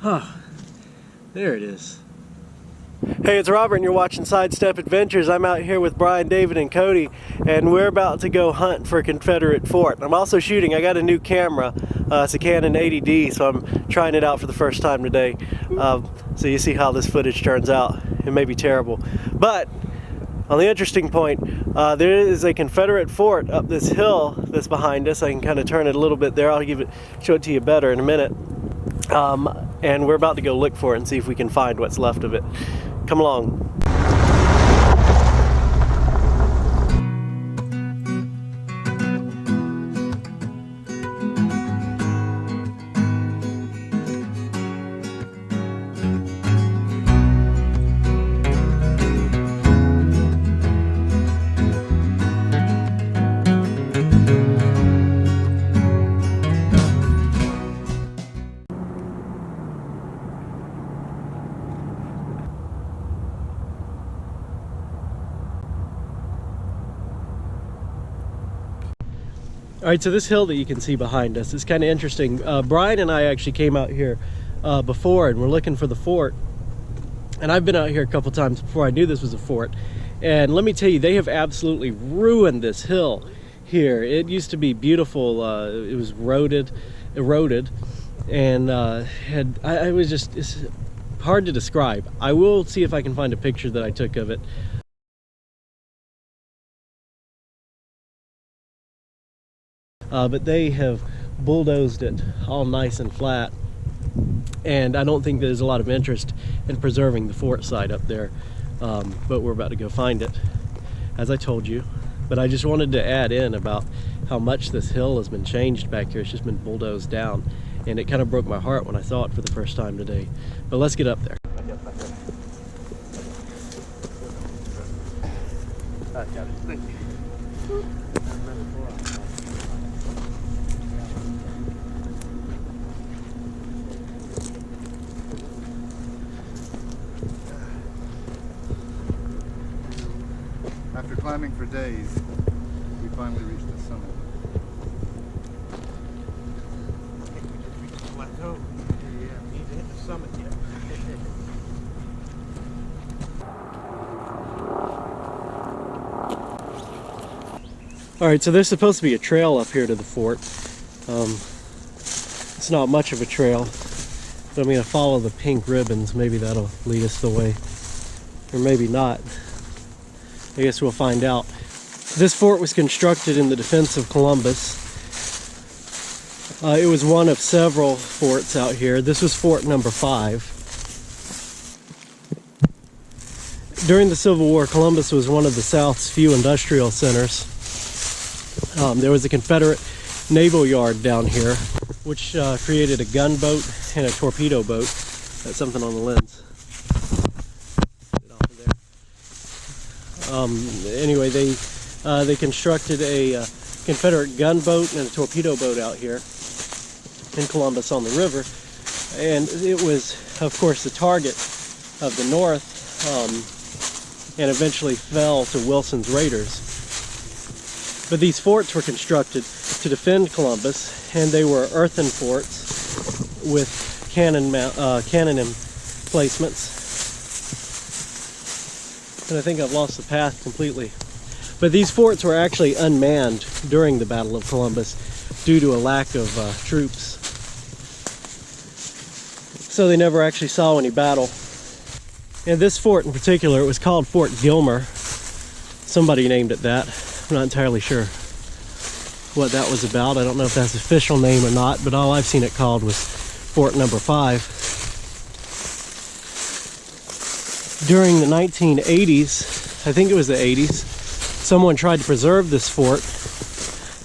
Oh, there it is. Hey, it's Robert and you're watching Sidestep Adventures. I'm out here with Brian, David, and Cody, and we're about to go hunt for a Confederate fort. I'm also shooting. I got a new camera. It's a Canon 80D, so I'm trying it out for the first time today. So you see how this footage turns out. It may be terrible. But on the interesting point, there is a Confederate fort up this hill that's behind us. I can kind of turn it a little bit there. I'll show it to you better in a minute. And we're about to go look for it and see if we can find what's left of it. Come along. All right, so this hill that you can see behind us is kind of interesting. Brian and I actually came out here before and we're looking for the fort. And I've been out here a couple times before I knew this was a fort. And let me tell you, they have absolutely ruined this hill here. It used to be beautiful. It was eroded, and it's hard to describe. I will see if I can find a picture that I took of it. But they have bulldozed it all nice and flat, and I don't think there's a lot of interest in preserving the fort site up there, but we're about to go find it, as I told you. But I just wanted to add in about how much this hill has been changed back here. It's just been bulldozed down, and it kind of broke my heart when I saw it for the first time today. But let's get up there. Thank you. After climbing for days, we finally reached the summit. We just reached the plateau. Yeah, we need to hit the summit yet. All right, so there's supposed to be a trail up here to the fort. It's not much of a trail, but I'm going to follow the pink ribbons. Maybe that'll lead us the way, or maybe not. I guess we'll find out. This fort was constructed in the defense of Columbus. It was one of several forts out here. This was fort number 5. During the Civil War, Columbus was one of the South's few industrial centers. There was a Confederate naval yard down here, which created a gunboat and a torpedo boat. That's something on the lens. Anyway, they constructed a Confederate gunboat and a torpedo boat out here in Columbus on the river, and it was, of course, the target of the North, and eventually fell to Wilson's raiders. But these forts were constructed to defend Columbus, and they were earthen forts with cannon emplacements. And I think I've lost the path completely. But these forts were actually unmanned during the Battle of Columbus due to a lack of troops. So they never actually saw any battle. And this fort in particular, it was called Fort Gilmer. Somebody named it that. I'm not entirely sure what that was about. I don't know if that's the official name or not, but all I've seen it called was Fort number 5. During the 1980s, I think it was the 80s, someone tried to preserve this fort.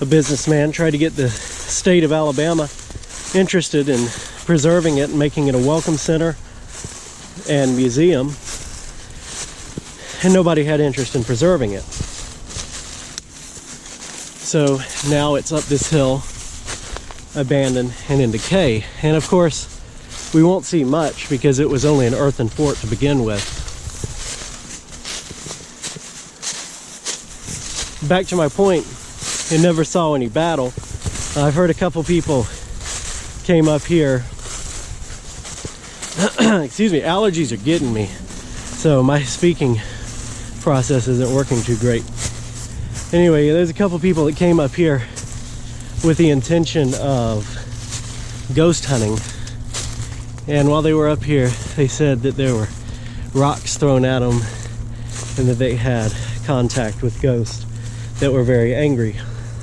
A businessman tried to get the state of Alabama interested in preserving it and making it a welcome center and museum, and nobody had interest in preserving it. So now it's up this hill, abandoned and in decay. And of course, we won't see much because it was only an earthen fort to begin with. Back to my point, it never saw any battle. I've heard a couple people came up here Excuse me, allergies are getting me. So my speaking process isn't working too great. Anyway, there's a couple people that came up here with the intention of ghost hunting. And while they were up here, they said that there were rocks thrown at them and that they had contact with ghosts that were very angry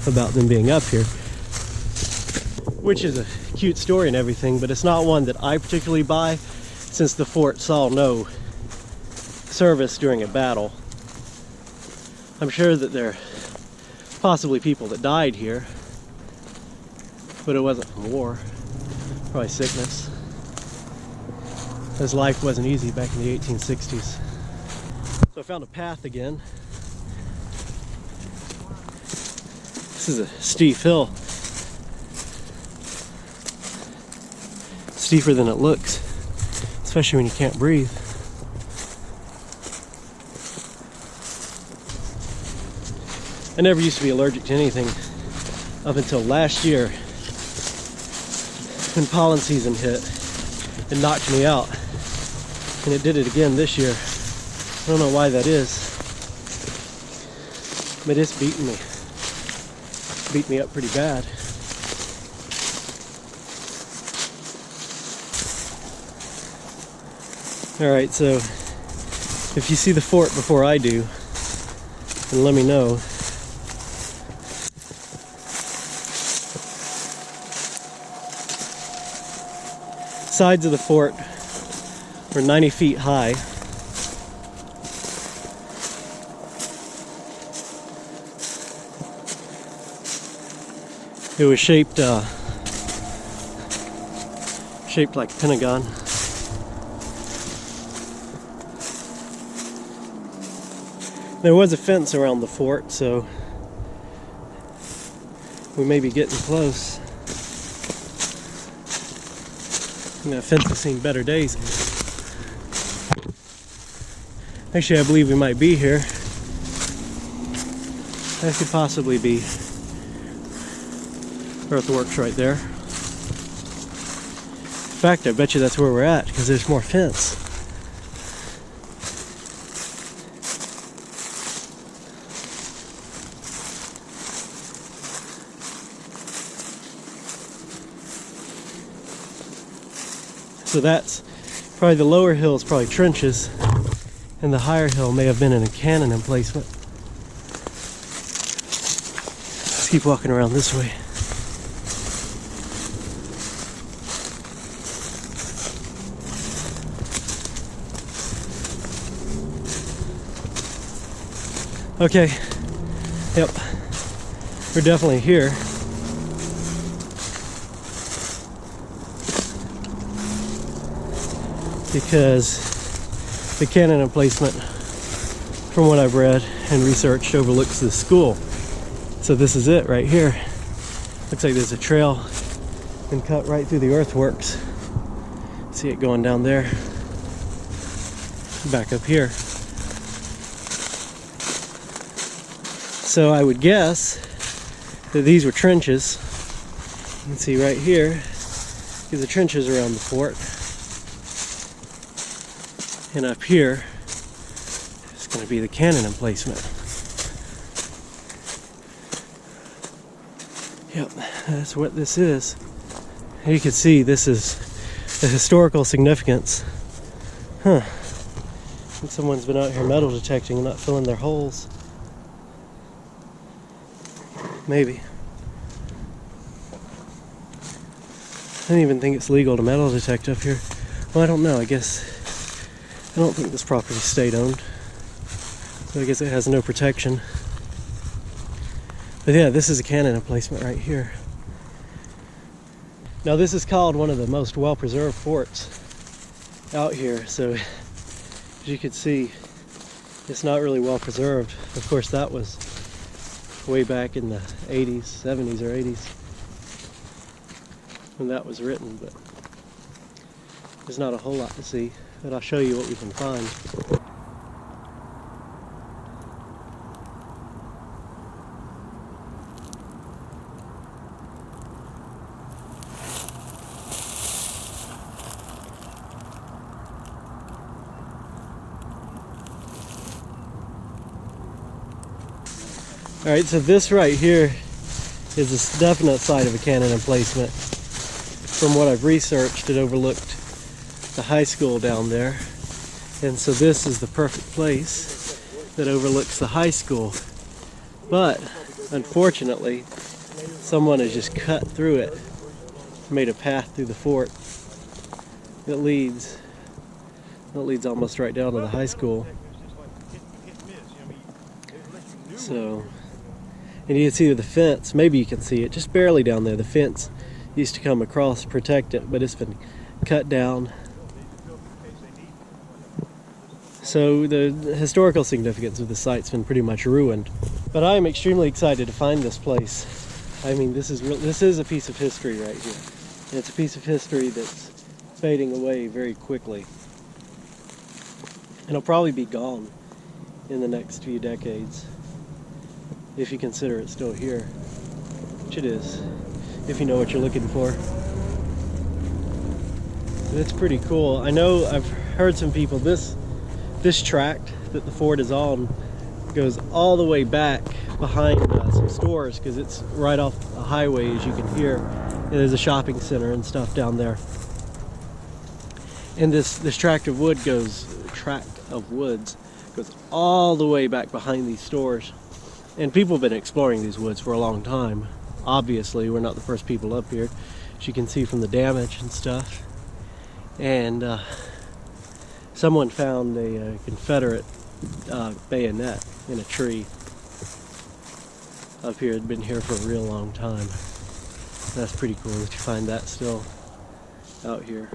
about them being up here. Which is a cute story and everything, but it's not one that I particularly buy, since the fort saw no service during a battle. I'm sure that there are possibly people that died here, but it wasn't from war, probably sickness. As life wasn't easy back in the 1860s. So I found a path again. This is a steep hill. Steeper than it looks, especially when you can't breathe. I never used to be allergic to anything up until last year when pollen season hit. It knocked me out, and it did it again this year. I don't know why that is, but it's beating me. Beat me up pretty bad. Alright, so if you see the fort before I do, then let me know. Sides of the fort were 90 feet high. It was shaped like a pentagon. There was a fence around the fort, so we may be getting close. And that fence has seen better days. Actually, I believe we might be here. That could possibly be earthworks right there. In fact, I bet you that's where we're at, because there's more fence. So that's probably the lower hill is probably trenches, and the higher hill may have been in a cannon emplacement. Let's keep walking around this way. Okay, yep, we're definitely here. Because the cannon emplacement, from what I've read and researched, overlooks the school. So this is it right here. Looks like there's a trail and cut right through the earthworks. See it going down there, back up here. So I would guess that these were trenches. You can see right here is the trenches around the fort. And up here is going to be the cannon emplacement. Yep, that's what this is. You can see this is the historical significance. Huh. And someone's been out here metal detecting and not filling their holes. Maybe. I don't even think it's legal to metal detect up here. Well, I don't know. I guess I don't think this property is state-owned, so I guess it has no protection. But yeah, this is a cannon emplacement right here. Now this is called one of the most well-preserved forts out here, so as you can see, it's not really well-preserved. Of course, that was way back in the 80s, 70s or 80s when that was written, but there's not a whole lot to see. But I'll show you what we can find. Alright, so this right here is a definite site of a cannon emplacement. From what I've researched, it overlooked the high school down there. And so this is the perfect place that overlooks the high school. But, unfortunately, someone has just cut through it, made a path through the fort that leads almost right down to the high school. So, and you can see the fence, maybe you can see it, just barely down there. The fence used to come across to protect it, but it's been cut down. So the historical significance of the site's been pretty much ruined. But I am extremely excited to find this place. I mean, this is a piece of history right here. And it's a piece of history that's fading away very quickly. And it'll probably be gone in the next few decades, if you consider it still here, which it is, if you know what you're looking for. And it's pretty cool. I know I've heard some people, this tract that the fort is on goes all the way back behind some stores, because it's right off the highway, as you can hear. And there's a shopping center and stuff down there. And this tract of woods goes all the way back behind these stores. And people have been exploring these woods for a long time. Obviously, we're not the first people up here, as you can see from the damage and stuff. And someone found a Confederate bayonet in a tree up here. It had been here for a real long time. That's pretty cool that you find that still out here.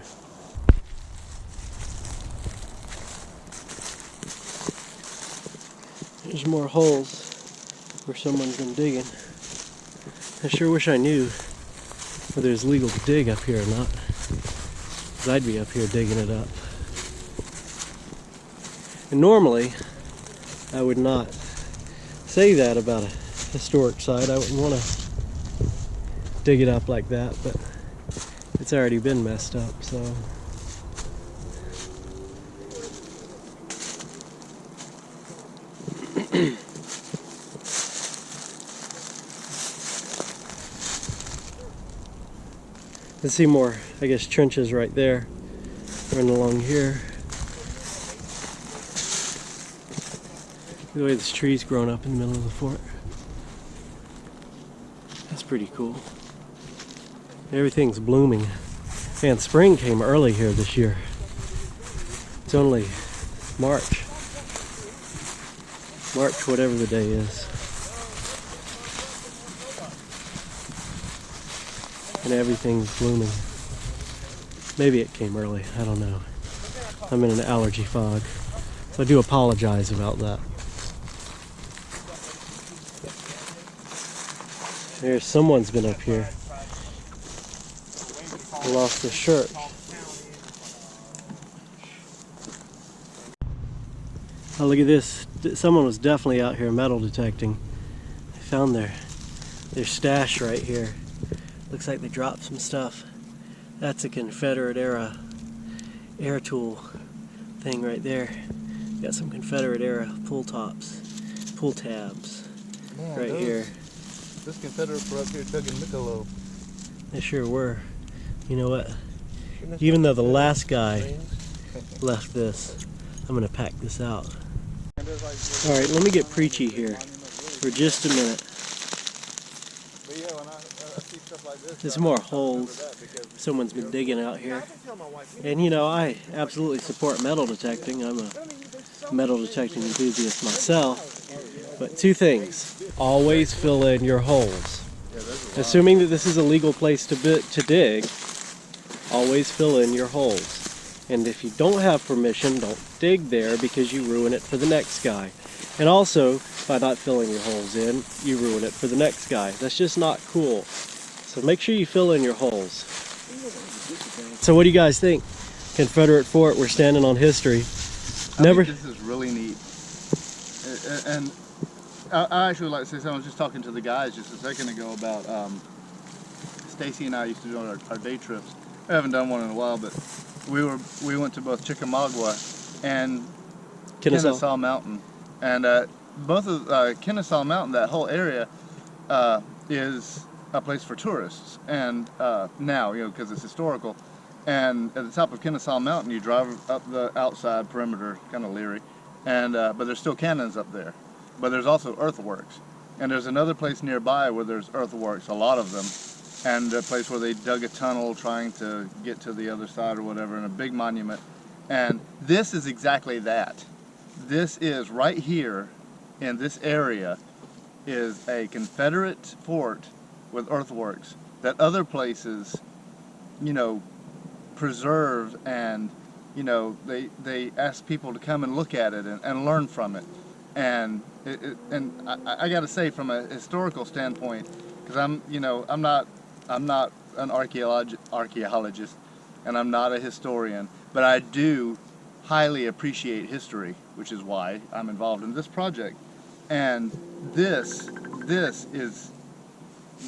There's more holes where someone's been digging. I sure wish I knew whether it's legal to dig up here or not, because I'd be up here digging it up. And normally, I would not say that about a historic site. I wouldn't want to dig it up like that, but it's already been messed up, so. Let's see more, I guess, trenches right there, running along here. The way this tree's grown up in the middle of the fort. That's pretty cool. Everything's blooming. And spring came early here this year. It's only March. March, whatever the day is. And everything's blooming. Maybe it came early, I don't know. I'm in an allergy fog, so I do apologize about that. There's someone's been up here. I lost their shirt. Oh, look at this. Someone was definitely out here metal detecting. They found their stash right here. Looks like they dropped some stuff. That's a Confederate era air tool thing right there. Got some Confederate era pull tabs. Man, right here. Those Confederates were up here tugging Michelob. They sure were. You know what? Even though the last guy left this, I'm gonna pack this out. Alright, let me get preachy here for just a minute. There's more holes someone's been digging out here. And you know, I absolutely support metal detecting. I'm a metal detecting enthusiast myself. But two things. Always fill in your holes. Assuming that this is a legal place to dig, always fill in your holes. And if you don't have permission, don't dig there, because you ruin it for the next guy. And also, by not filling your holes in, you ruin it for the next guy. That's just not cool. So make sure you fill in your holes. So what do you guys think? Confederate fort, we're standing on history. I think this is really neat. And I actually like to say something. I was just talking to the guys just a second ago about Stacy and I used to do our day trips. I haven't done one in a while, but we went to both Chickamauga and Kennesaw Mountain, and both of Kennesaw Mountain, that whole area, is a place for tourists, and now, you know, because it's historical. And at the top of Kennesaw Mountain, you drive up the outside perimeter, kind of leery, and but there's still cannons up there. But there's also earthworks, and there's another place nearby where there's earthworks, a lot of them, and a place where they dug a tunnel trying to get to the other side or whatever, and a big monument. And this is exactly that. This is right here in this area is a Confederate fort with earthworks that other places, you know, preserve, and you know, they ask people to come and look at it and learn from it. And I got to say, from a historical standpoint, because I'm not an archaeologist, and I'm not a historian, but I do highly appreciate history, which is why I'm involved in this project. And this is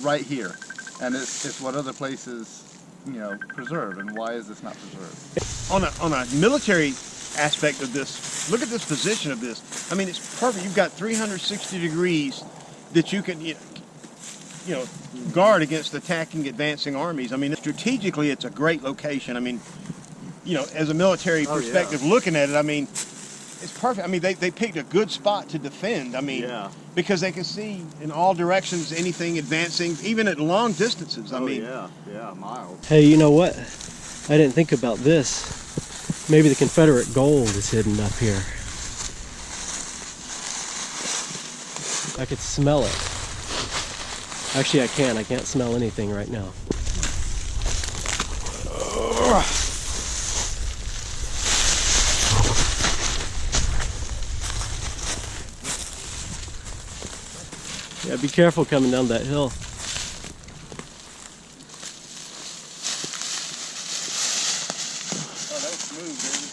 right here, and it's what other places, you know, preserve. And why is this not preserved? On a military aspect of this, look at this position of this. I mean, it's perfect. You've got 360 degrees that you can, you know, guard against attacking, advancing armies. I mean, strategically, it's a great location. I mean, you know, as a military perspective, looking at it, I mean, it's perfect. I mean, they picked a good spot to defend. I mean, because they can see in all directions anything advancing, even at long distances. I mean, miles. Hey, you know what? I didn't think about this. Maybe the Confederate gold is hidden up here. I could smell it. Actually, I can't. I can't smell anything right now. Yeah, be careful coming down that hill.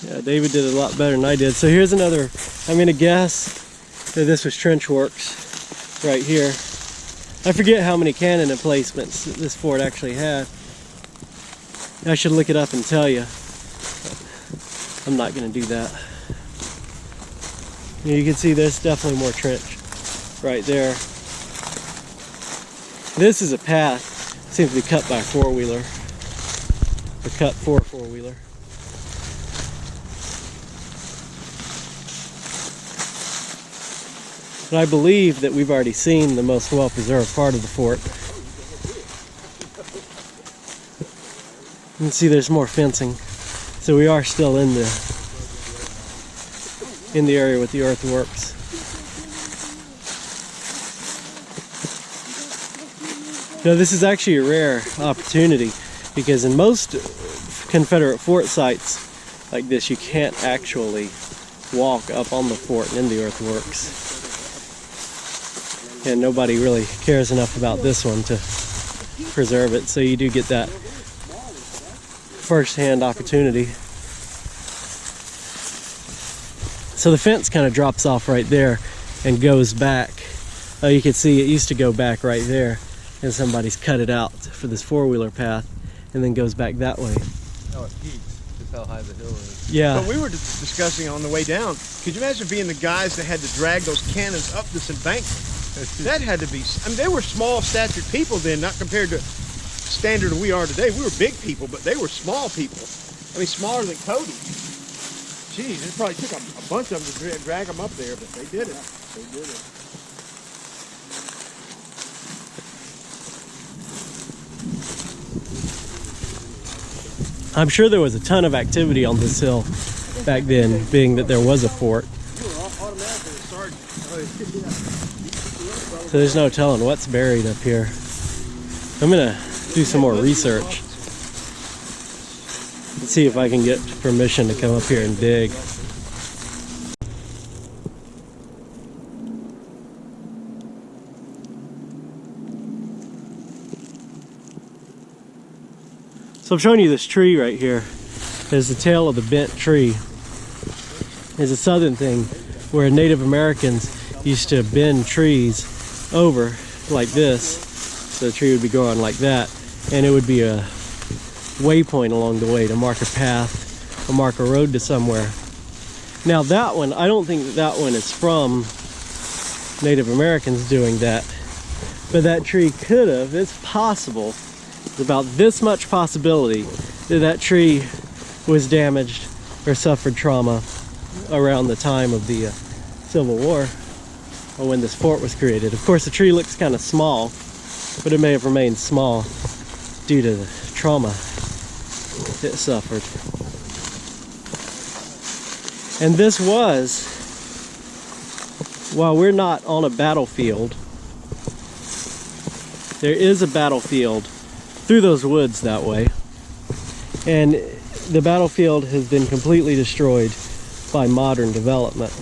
Yeah, David did a lot better than I did. So here's another, I'm gonna guess that this was trench works right here. I forget how many cannon emplacements this fort actually had. I should look it up and tell you. I'm not gonna do that. You can see there's definitely more trench right there. This is a path. Seems to be cut by a four-wheeler. Or cut for a four-wheeler. But I believe that we've already seen the most well-preserved part of the fort. You can see there's more fencing. So we are still in the area with the earthworks. Now, this is actually a rare opportunity, because in most Confederate fort sites like this, you can't actually walk up on the fort and in the earthworks. And nobody really cares enough about this one to preserve it, so you do get that first-hand opportunity. So the fence kind of drops off right there and goes back. Oh, you can see it used to go back right there, and somebody's cut it out for this four-wheeler path, and then goes back that way. Oh, it peaks. Just how high the hill is. Yeah. but we were discussing on the way down, could you imagine being the guys that had to drag those cannons up this embankment? That had to be, I mean, they were small statured people then, not compared to standard we are today. We were big people, but they were small people. I mean, smaller than Cody. Geez, it probably took a bunch of them to drag them up there, but they did it. They did it. I'm sure there was a ton of activity on this hill back then, being that there was a fort. So there's no telling what's buried up here. I'm gonna do some more research and see if I can get permission to come up here and dig. So I'm showing you this tree right here. There's the tail of the bent tree. It's a southern thing where Native Americans used to bend trees over like this. So the tree would be growing like that, and it would be a waypoint along the way to mark a path or mark a road to somewhere. Now that one, I don't think that one is from Native Americans doing that. But that tree could have, it's possible, there's about this much possibility that that tree was damaged or suffered trauma around the time of the Civil War, or when this fort was created. Of course, the tree looks kind of small, but it may have remained small due to the trauma it suffered. And this was, while we're not on a battlefield, there is a battlefield through those woods that way. And the battlefield has been completely destroyed by modern development.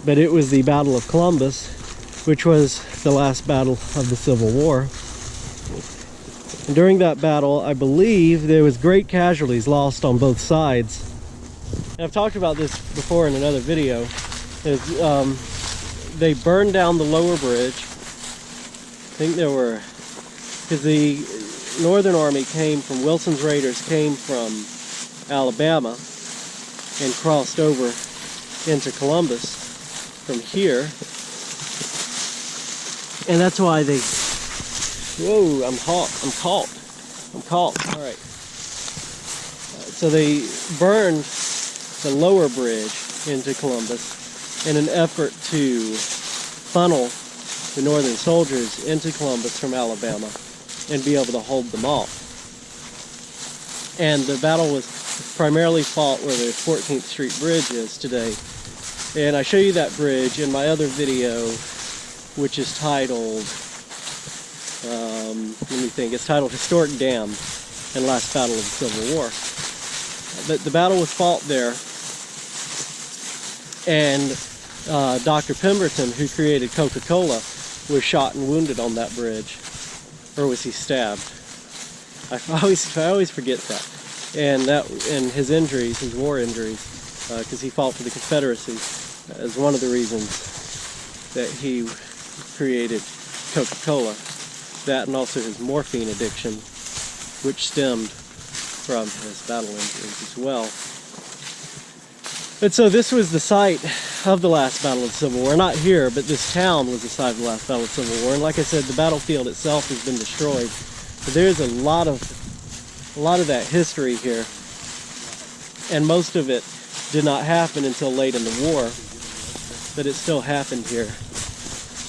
But it was the Battle of Columbus, which was the last battle of the Civil War. And during that battle, I believe there was great casualties lost on both sides. And I've talked about this before in another video. They burned down the lower bridge. I think there were, because the Northern Army came from, Wilson's Raiders came from Alabama and crossed over into Columbus from here. And that's why they, whoa, I'm caught. All right. So they burned the lower bridge into Columbus in an effort to funnel the Northern soldiers into Columbus from Alabama and be able to hold them off. And the battle was primarily fought where the 14th Street Bridge is today. And I show you that bridge in my other video, which is titled, let me think, it's titled Historic Dam and Last Battle of the Civil War. But the battle was fought there, and Dr. Pemberton, who created Coca-Cola, was shot and wounded on that bridge. Or was he stabbed? I always forget that. And his injuries, his war injuries, because he fought for the Confederacy, is one of the reasons that he created Coca-Cola. That and also his morphine addiction, which stemmed from his battle injuries as well. And so this was the site of the last battle of the Civil War. Not here, but this town was the site of the last battle of the Civil War. And like I said, the battlefield itself has been destroyed. But there's a lot of that history here. And most of it did not happen until late in the war. But it still happened here.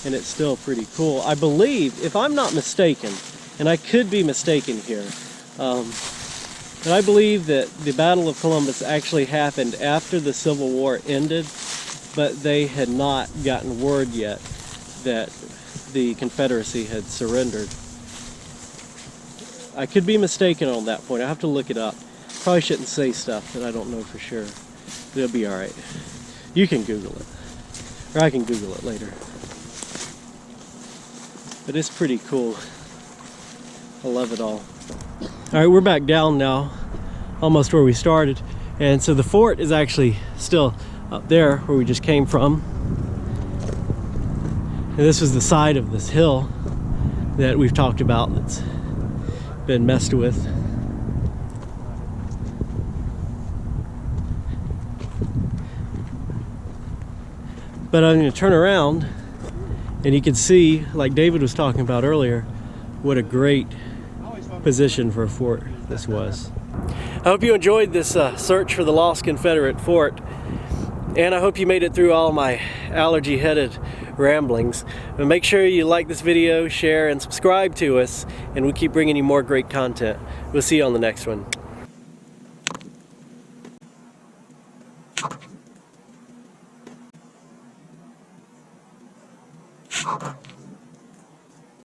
And it's still pretty cool. I believe, if I'm not mistaken, and I could be mistaken here, but I believe that the Battle of Columbus actually happened after the Civil War ended, but they had not gotten word yet that the Confederacy had surrendered. I could be mistaken on that point. I have to look it up. Probably shouldn't say stuff that I don't know for sure. But it'll be alright. You can Google it. Or I can Google it later. But it's pretty cool. I love it all. Alright, we're back down now, almost where we started. And so the fort is actually still up there where we just came from. And this was the side of this hill that we've talked about that's been messed with. But I'm going to turn around and you can see, like David was talking about earlier, what a great position for a fort this was. I hope you enjoyed this search for the lost Confederate fort, and I hope you made it through all my allergy-headed ramblings. And make sure you like this video, share, and subscribe to us, and we'll keep bringing you more great content. We'll see you on the next one.